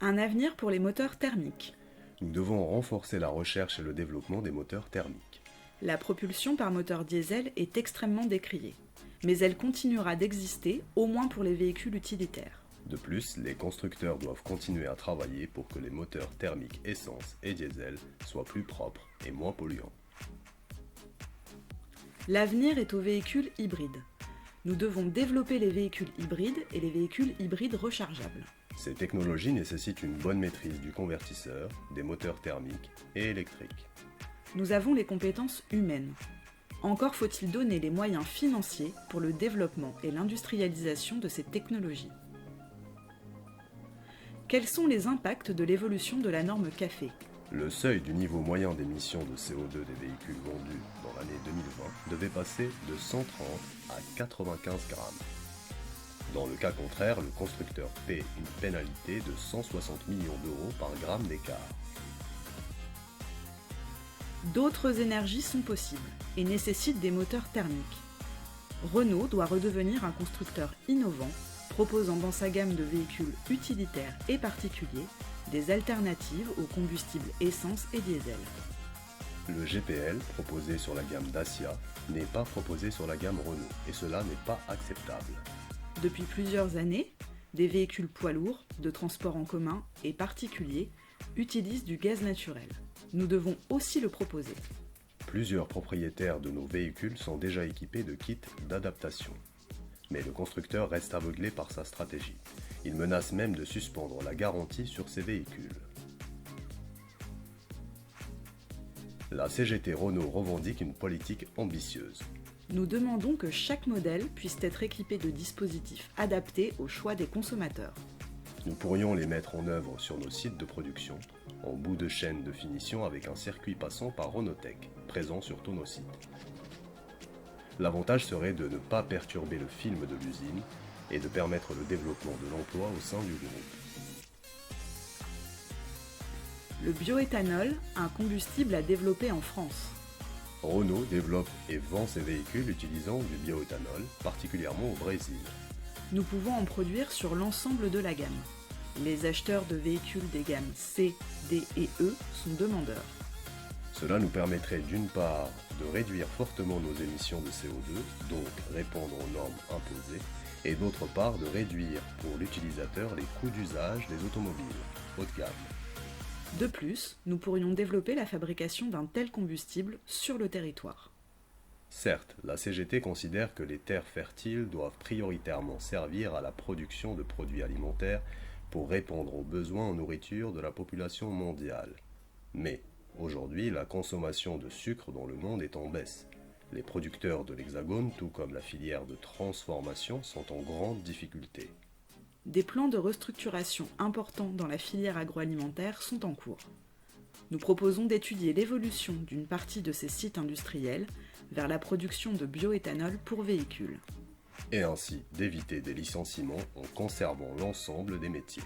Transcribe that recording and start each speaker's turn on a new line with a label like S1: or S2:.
S1: Un avenir pour les moteurs thermiques.
S2: Nous devons renforcer la recherche et le développement des moteurs thermiques.
S1: La propulsion par moteur diesel est extrêmement décriée, mais elle continuera d'exister au moins pour les véhicules utilitaires.
S2: De plus, les constructeurs doivent continuer à travailler pour que les moteurs thermiques essence et diesel soient plus propres et moins polluants.
S1: L'avenir est aux véhicules hybrides. Nous devons développer les véhicules hybrides et les véhicules hybrides rechargeables.
S2: Ces technologies nécessitent une bonne maîtrise du convertisseur, des moteurs thermiques et électriques.
S1: Nous avons les compétences humaines. Encore faut-il donner les moyens financiers pour le développement et l'industrialisation de ces technologies. Quels sont les impacts de l'évolution de la norme CAFE ?
S2: Le seuil du niveau moyen d'émission de CO2 des véhicules vendus dans l'année 2020 devait passer de 130 à 95 grammes. Dans le cas contraire, le constructeur paie une pénalité de 160 millions d'euros par gramme d'écart.
S1: D'autres énergies sont possibles et nécessitent des moteurs thermiques. Renault doit redevenir un constructeur innovant, proposant dans sa gamme de véhicules utilitaires et particuliers des alternatives aux combustibles essence et diesel.
S2: Le GPL proposé sur la gamme Dacia n'est pas proposé sur la gamme Renault et cela n'est pas acceptable.
S1: Depuis plusieurs années, des véhicules poids lourds, de transport en commun et particuliers utilisent du gaz naturel. Nous devons aussi le proposer.
S2: Plusieurs propriétaires de nos véhicules sont déjà équipés de kits d'adaptation. Mais le constructeur reste aveuglé par sa stratégie. Il menace même de suspendre la garantie sur ces véhicules. La CGT Renault revendique une politique ambitieuse.
S1: Nous demandons que chaque modèle puisse être équipé de dispositifs adaptés aux choix des consommateurs.
S2: Nous pourrions les mettre en œuvre sur nos sites de production, en bout de chaîne de finition avec un circuit passant par Renault-Tech, présent sur tous nos sites. L'avantage serait de ne pas perturber le film de l'usine et de permettre le développement de l'emploi au sein du groupe.
S1: Le bioéthanol, un combustible à développer en France.
S2: Renault développe et vend ses véhicules utilisant du bioéthanol, particulièrement au Brésil.
S1: Nous pouvons en produire sur l'ensemble de la gamme. Les acheteurs de véhicules des gammes C, D et E sont demandeurs.
S2: Cela nous permettrait d'une part de réduire fortement nos émissions de CO2, donc répondre aux normes imposées, et d'autre part de réduire pour l'utilisateur les coûts d'usage des automobiles haut de gamme.
S1: De plus, nous pourrions développer la fabrication d'un tel combustible sur le territoire.
S2: Certes, la CGT considère que les terres fertiles doivent prioritairement servir à la production de produits alimentaires pour répondre aux besoins en nourriture de la population mondiale. Mais, aujourd'hui, la consommation de sucre dans le monde est en baisse. Les producteurs de l'Hexagone, tout comme la filière de transformation, sont en grande difficulté.
S1: Des plans de restructuration importants dans la filière agroalimentaire sont en cours. Nous proposons d'étudier l'évolution d'une partie de ces sites industriels vers la production de bioéthanol pour véhicules.
S2: Et ainsi d'éviter des licenciements en conservant l'ensemble des métiers.